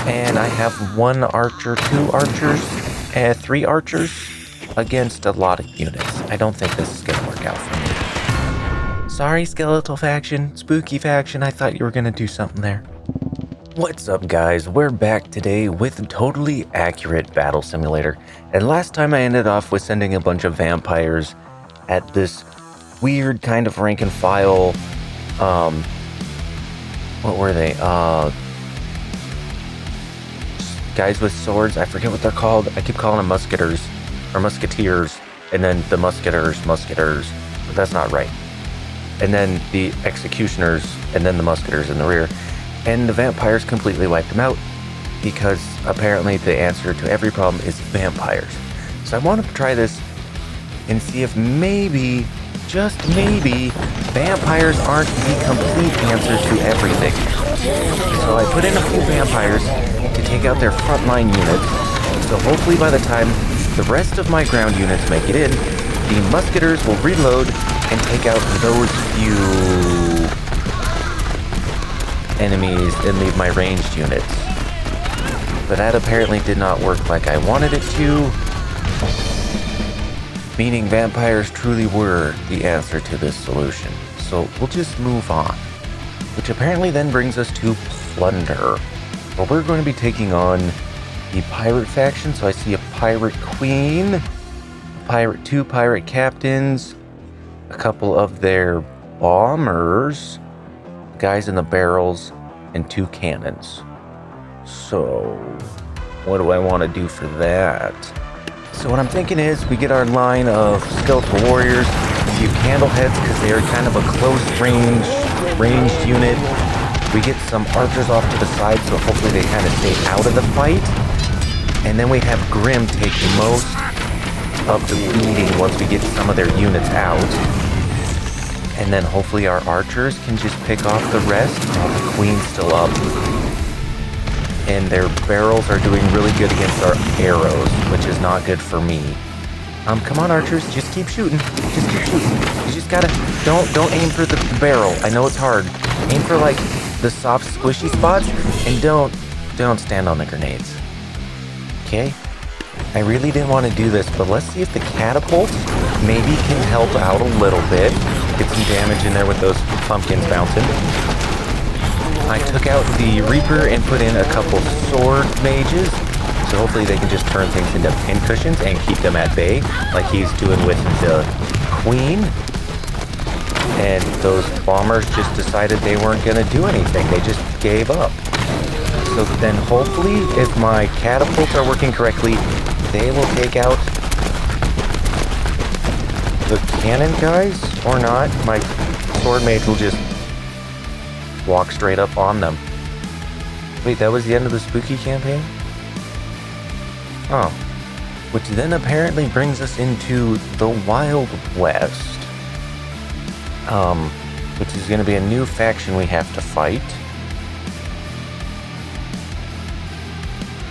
And I have 1 archer, 2 archers, and 3 archers against a lot of units. I don't think this is gonna work out for me. Sorry, skeletal faction, spooky faction, I thought you were gonna do something there. What's up, guys? We're back today with a totally accurate battle simulator. And last time I ended off with sending a bunch of vampires at this weird kind of rank and file, what were they? Guys with swords, I forget what they're called. I keep calling them musketeers, or musketeers, and then the musketeers, but that's not right. And then the executioners, and then the musketeers in the rear. And the vampires completely wiped them out, because apparently the answer to every problem is vampires. So I want to try this and see if maybe, just maybe, vampires aren't the complete answer to everything. So I put in a few vampires to take out their frontline units, so hopefully by the time the rest of my ground units make it in, the musketeers will reload and take out those few enemies and leave my ranged units. But that apparently did not work like I wanted it to, meaning vampires truly were the answer to this solution. So we'll just move on, which apparently then brings us to plunder. Well, we're going to be taking on the pirate faction. So I see a pirate queen, two pirate captains, a couple of their bombers, guys in the barrels, and 2 cannons. So what do I want to do for that? So what I'm thinking is we get our line of skeletal warriors, a few candle heads because they are kind of a close ranged unit. We get some archers off to the side, so hopefully they kind of stay out of the fight. And then we have Grim take most of the bleeding once we get some of their units out. And then hopefully our archers can just pick off the rest while the queen's still up. And their barrels are doing really good against our arrows, which is not good for me. Come on, archers, just keep shooting. Just keep shooting. You just gotta, don't aim for the barrel. I know it's hard. Aim for like the soft, squishy spots, and don't stand on the grenades. Okay? I really didn't want to do this, but let's see if the catapult maybe can help out a little bit. Get some damage in there with those pumpkins bouncing. I took out the Reaper and put in a couple sword mages, so hopefully they can just turn things into pincushions and keep them at bay, like he's doing with the Queen. And those bombers just decided they weren't going to do anything. They just gave up. So then hopefully, if my catapults are working correctly, they will take out the cannon guys, or not. My sword mage will just walk straight up on them. Wait, that was the end of the spooky campaign? Oh. Which then apparently brings us into the Wild West. Which is going to be a new faction we have to fight.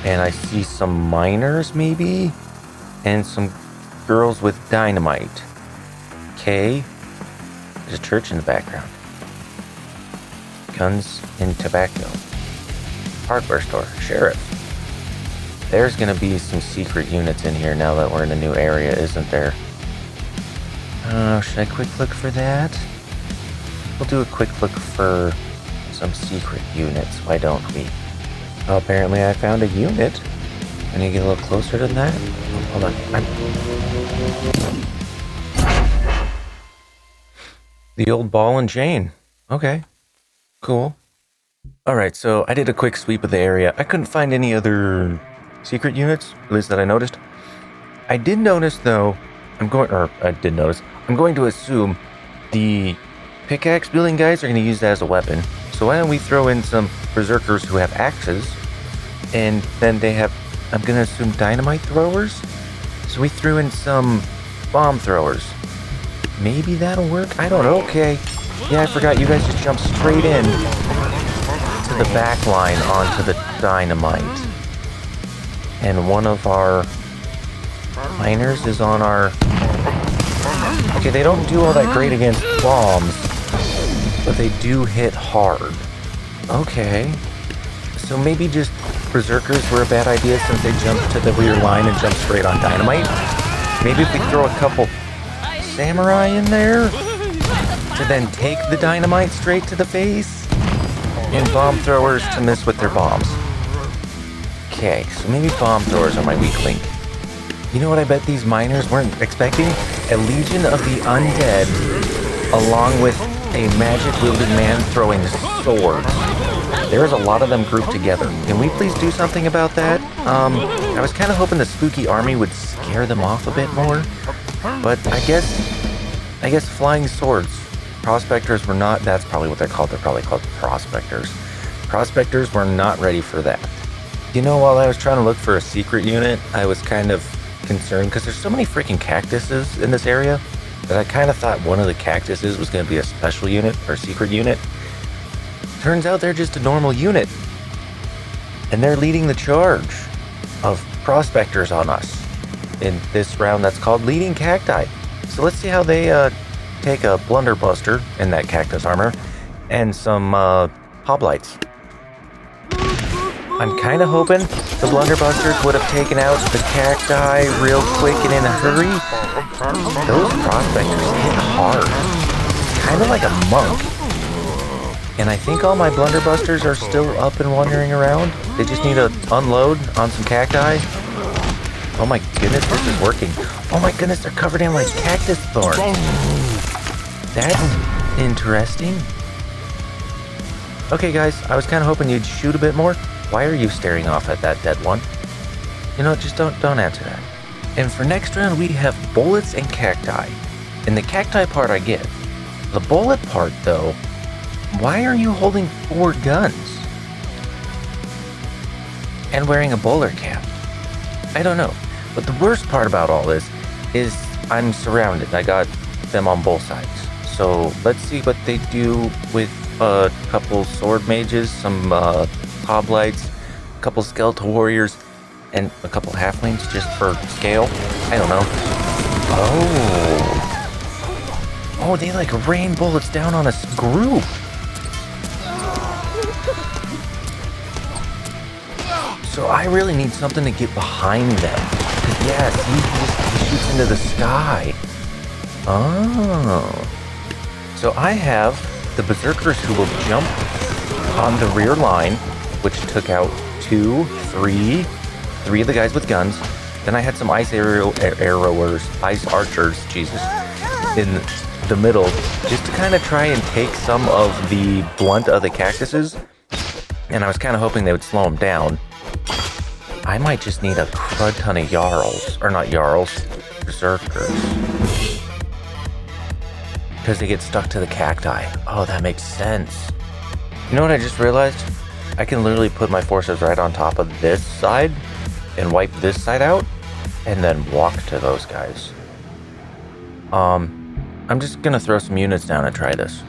And I see some miners, maybe? And some girls with dynamite. Okay. There's a church in the background. Guns and tobacco. Hardware store. Sheriff. There's going to be some secret units in here now that we're in a new area, isn't there? Should I quick look for that? We'll do a quick look for some secret units. Why don't we? Oh, apparently I found a unit. I need to get a little closer to that. Oh, hold on. The old ball and chain. Okay. Cool. Alright, so I did a quick sweep of the area. I couldn't find any other secret units, at least that I noticed. I did notice, though, I'm going to assume the pickaxe building guys are going to use that as a weapon. So why don't we throw in some berserkers who have axes, and then they have, I'm going to assume, dynamite throwers? So we threw in some bomb throwers. Maybe that'll work? I don't know. Okay. Yeah, I forgot. You guys just jumped straight in to the back line onto the dynamite. And one of our miners is on our... Okay, they don't do all that great against bombs, but they do hit hard. Okay. So maybe just berserkers were a bad idea since they jump to the rear line and jump straight on dynamite. Maybe if we throw a couple samurai in there to then take the dynamite straight to the face, and bomb throwers to miss with their bombs. Okay, so maybe bomb throwers are my weak link. You know what I bet these miners weren't expecting? A legion of the undead, along with a magic-wielding man throwing swords. There's a lot of them grouped together. Can we please do something about that? I was kind of hoping the spooky army would scare them off a bit more, but I guess flying swords. Prospectors were not, that's probably what they're called. They're probably called prospectors. Prospectors were not ready for that. You know, while I was trying to look for a secret unit, I was kind of concerned because there's so many freaking cactuses in this area that I kind of thought one of the cactuses was going to be a special unit or secret unit. Turns out they're just a normal unit, and they're leading the charge of prospectors on us in this round that's called Leading Cacti. So let's see how they take a blunderbuster in that cactus armor and some hoplites. I'm kind of hoping the blunderbusters would have taken out the cacti real quick and in a hurry. Those prospectors hit hard. It's kind of like a monk. And I think all my blunderbusters are still up and wandering around. They just need to unload on some cacti. Oh my goodness, this is working. Oh my goodness, they're covered in like cactus thorns. That's interesting. Okay guys, I was kind of hoping you'd shoot a bit more. Why are you staring off at that dead one? You know, just don't answer that. And for next round, we have bullets and cacti. And the cacti part I get. The bullet part though, why are you holding 4 guns? And wearing a bowler cap? I don't know. But the worst part about all this is I'm surrounded. I got them on both sides. So let's see what they do with a couple sword mages, some hoplites, a couple skeletal warriors, and a couple halflings just for scale. I don't know. Oh, they like rain bullets down on a group. So I really need something to get behind them. Yeah, see, he shoots into the sky. Oh. So I have the berserkers who will jump on the rear line, which took out 3 of the guys with guns. Then I had some ice archers, Jesus, in the middle, just to kind of try and take some of the blunt of the cactuses. And I was kind of hoping they would slow them down. I might just need a crud ton of jarls, or not jarls, berserkers. Because they get stuck to the cacti. Oh, that makes sense. You know what I just realized? I can literally put my forces right on top of this side and wipe this side out and then walk to those guys. I'm just gonna throw some units down and try this.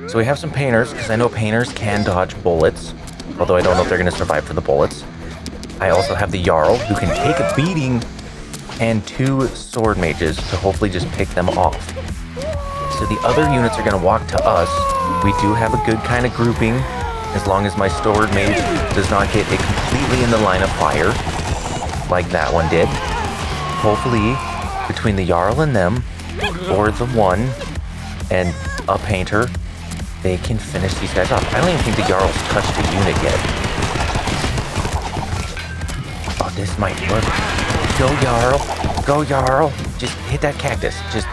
So we have some painters, because I know painters can dodge bullets, although I don't know if they're gonna survive for the bullets. I also have the Jarl, who can take a beating, and 2 sword mages to hopefully just pick them off. So the other units are gonna walk to us. We do have a good kind of grouping, as long as my sword mage does not get it completely in the line of fire, like that one did. Hopefully, between the Jarl and them, or the one and a painter, they can finish these guys off. I don't even think the Jarl's touched a unit yet. Oh, this might work. Go Jarl! Go Jarl! Just hit that cactus. Just...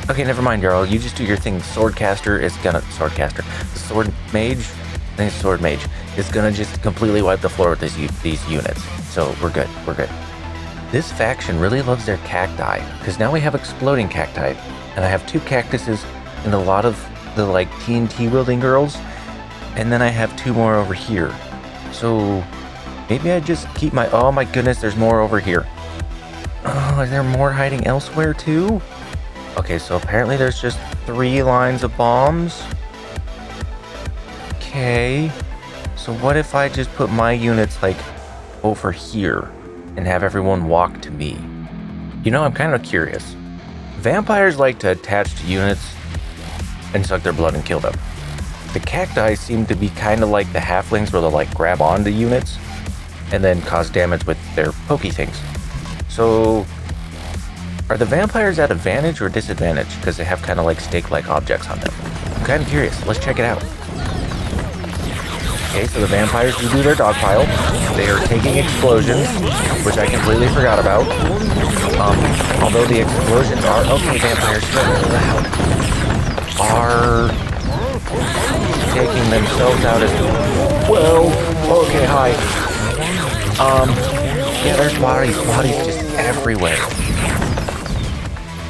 Okay, never mind, Jarl. You just do your thing. Swordcaster is gonna... Swordcaster. The sword mage... I think it's sword mage. Is gonna just completely wipe the floor with these units. So, we're good. We're good. This faction really loves their cacti, because now we have exploding cacti, and I have 2 cactuses and a lot of the like TNT wielding girls, and then I have 2 more over here. So maybe I just keep my... Oh my goodness, there's more over here. Oh, is there more hiding elsewhere too? Okay, so apparently there's just 3 lines of bombs. Okay, so what if I just put my units like over here and have everyone walk to me? You know, I'm kind of curious. Vampires like to attach to units and suck their blood and kill them. the cacti seem to be kind of like the halflings where they'll like grab onto units and then cause damage with their pokey things. So are the vampires at advantage or disadvantage because they have kind of like stake-like objects on them? I'm kind of curious. Let's check it out. Okay, so the vampires do their dogpile. They are taking explosions, which I completely forgot about. Although the explosions are... Okay, vampires are taking themselves out as well. Okay, hi. Yeah, there's bodies just everywhere.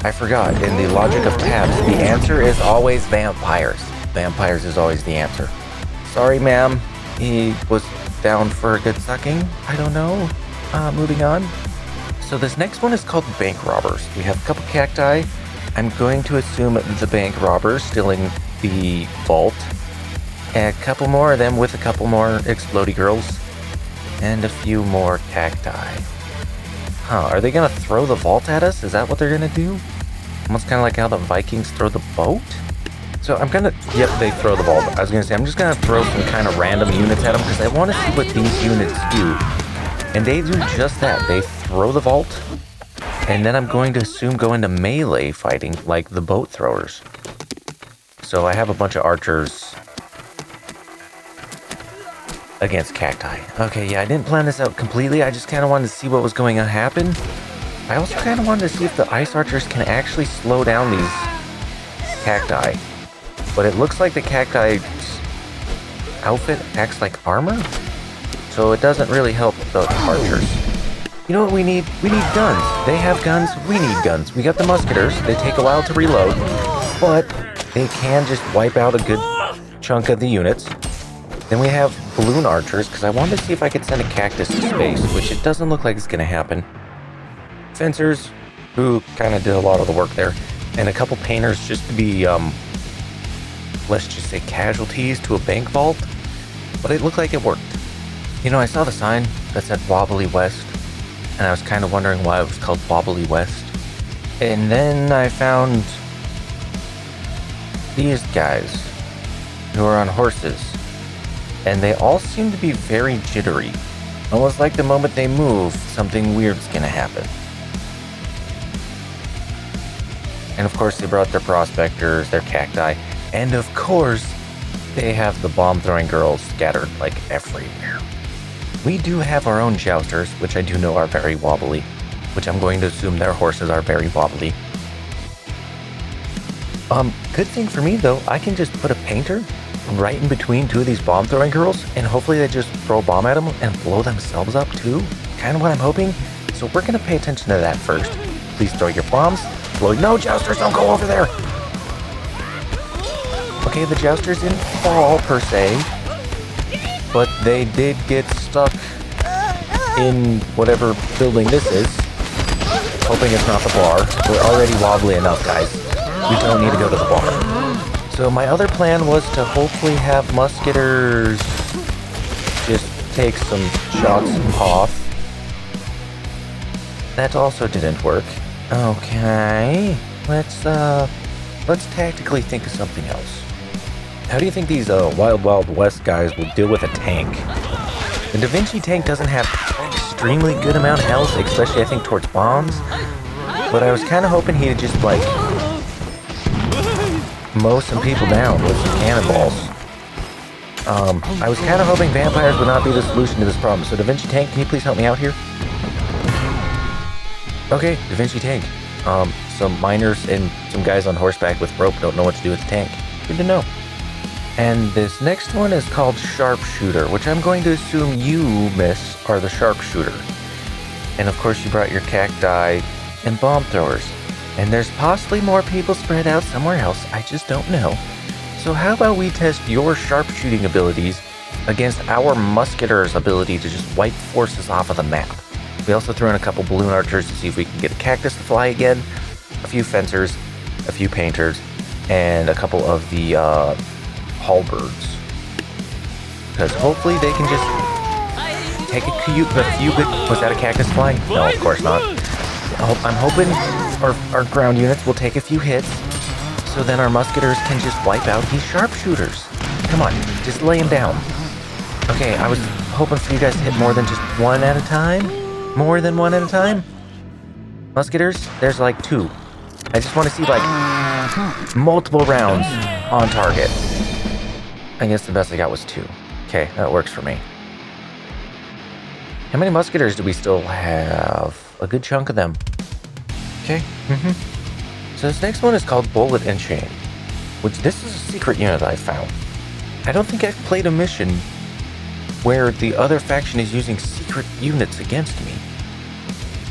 I forgot, in the logic of tabs, the answer is always vampires. Vampires is always the answer. Sorry, ma'am. He was down for a good sucking. I don't know. Moving on. So this next one is called bank robbers. We have a couple cacti. I'm going to assume the bank robbers stealing the vault. A couple more of them with a couple more explodey girls. And a few more cacti. Huh, are they gonna throw the vault at us? Is that what they're gonna do? Almost kind of like how the Vikings throw the boat? So I'm gonna... Yep, they throw the vault. I was gonna say, I'm just gonna throw some kind of random units at them because I want to see what these units do. And they do just that. They throw the vault. And then I'm going to assume go into melee fighting like the boat throwers. So I have a bunch of archers against cacti. Okay, yeah, I didn't plan this out completely. I just kind of wanted to see what was going to happen. I also kind of wanted to see if the ice archers can actually slow down these cacti. But it looks like the cacti's outfit acts like armor, so it doesn't really help the archers. You know what we need? We need guns. They have guns. We need guns. We got the musketeers. They take a while to reload, but they can just wipe out a good chunk of the units. Then we have balloon archers, because I wanted to see if I could send a cactus to space, which it doesn't look like it's going to happen. Fencers, who kind of did a lot of the work there. And a couple painters just to be, let's just say casualties to a bank vault. But it looked like it worked. You know, I saw the sign that said Wobbly West, and I was kind of wondering why it was called Wobbly West. And then I found these guys who are on horses. And they all seem to be very jittery. Almost like the moment they move, something weird's gonna happen. And of course they brought their prospectors, their cacti, and of course they have the bomb-throwing girls scattered like everywhere. We do have our own jousters, which I do know are very wobbly, which I'm going to assume their horses are very wobbly. Good thing for me though, I can just put a painter right in between two of these bomb-throwing girls, and hopefully they just throw a bomb at them and blow themselves up too. Kind of what I'm hoping. So we're gonna pay attention to that first. Please throw your bombs. Blow. No, jousters, don't go over there. Okay, the jousters didn't fall per se, but they did get stuck in whatever building this is. Hoping it's not the bar. We're already wobbly enough, guys. We don't need to go to the bar. So my other plan was to hopefully have musketeers just take some shots off. That also didn't work. Okay, let's tactically think of something else. How do you think these Wild Wild West guys will deal with a tank? The Da Vinci tank doesn't have extremely good amount of health, especially I think towards bombs. But I was kind of hoping he'd just like mow some people down with some cannonballs. I was kind of hoping vampires would not be the solution to this problem. So Da Vinci tank, can you please help me out here? Okay, Da Vinci tank. Some miners and some guys on horseback with rope don't know what to do with the tank. Good to know. And this next one is called Sharpshooter, which I'm going to assume you, miss, are the sharpshooter. And of course you brought your cacti and bomb throwers. And there's possibly more people spread out somewhere else, I just don't know. So how about we test your sharpshooting abilities against our musketeers' ability to just wipe forces off of the map. We also threw in a couple balloon archers to see if we can get a cactus to fly again, a few fencers, a few painters, and a couple of the halberds. Because hopefully they can just take a few good... Was that a cactus flying? No, of course not. I'm hoping our ground units will take a few hits, so then our musketeers can just wipe out these sharpshooters. Come on, just lay him down. Okay, I was hoping for you guys to hit more than just one at a time. More than one at a time. Musketeers, there's like 2. I just want to see like multiple rounds on target. I guess the best I got was 2. Okay, that works for me. How many musketeers do we still have? A good chunk of them. Okay. So this next one is called Bullet and Chain, which this is a secret unit I found. I don't think I've played a mission where the other faction is using secret units against me.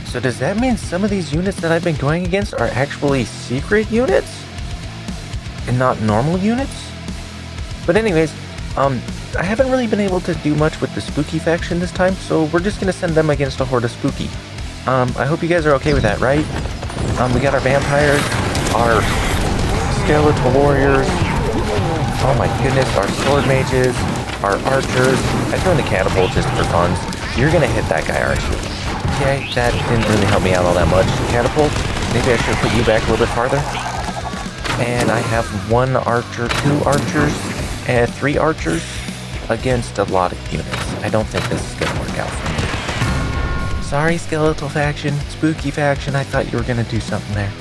So does that mean some of these units that I've been going against are actually secret units? And not normal units? But anyways, I haven't really been able to do much with the Spooky faction this time, so we're just gonna send them against a horde of Spooky. I hope you guys are okay with that, right? We got our vampires, our skeletal warriors, oh my goodness, our sword mages, our archers. I threw in the catapult just for fun. You're gonna hit that guy, aren't you? Okay, that didn't really help me out all that much. Catapult, maybe I should put you back a little bit farther. And I have 1 archer, 2 archers, and 3 archers against a lot of units. I don't think this is gonna work out for me. Sorry, skeletal faction, spooky faction, I thought you were gonna do something there.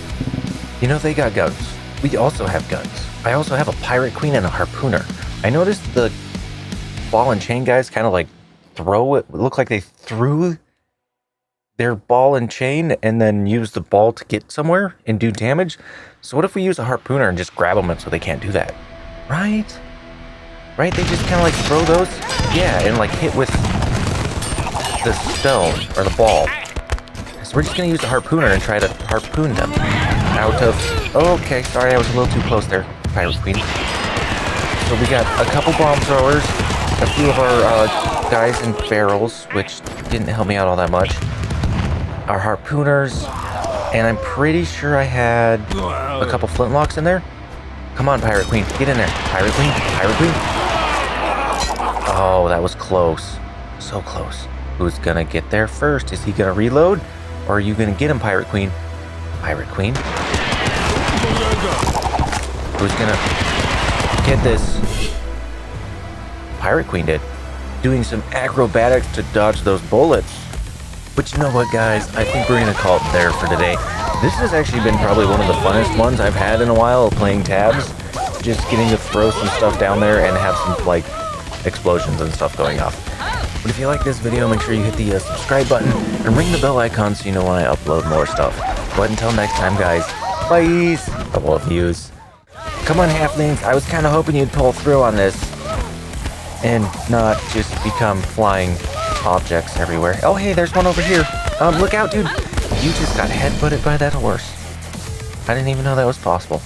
You know, they got guns. We also have guns. I also have a pirate queen and a harpooner. I noticed the ball and chain guys kind of like throw it. Look like they threw their ball and chain and then use the ball to get somewhere and do damage. So what if we use a harpooner and just grab them so they can't do that? Right? Right? They just kind of like throw those? Yeah, and like hit with the stone or the ball. So we're just going to use the harpooner and try to harpoon them out of... Oh, okay, sorry, I was a little too close there, Pirate Queen. So we got a couple bomb throwers, a few of our guys in barrels, which didn't help me out all that much. Our harpooners, and I'm pretty sure I had a couple flintlocks in there. Come on, Pirate Queen, get in there. Pirate Queen, Pirate Queen. Oh, that was close. So close. Who's gonna get there first? Is he gonna reload? Or are you gonna get him, Pirate Queen? Pirate Queen? Who's gonna get this? Pirate Queen did. Doing some acrobatics to dodge those bullets. But you know what, guys? I think we're gonna call it there for today. This has actually been probably one of the funnest ones I've had in a while, playing tabs. Just getting to throw some stuff down there and have some, like, explosions and stuff going off. But if you like this video, make sure you hit the subscribe button and ring the bell icon so you know when I upload more stuff. But until next time, guys, bye! I love yous. Come on, halflings, I was kind of hoping you'd pull through on this and not just become flying objects everywhere. Oh, hey, there's one over here. Look out, dude. You just got headbutted by that horse. I didn't even know that was possible.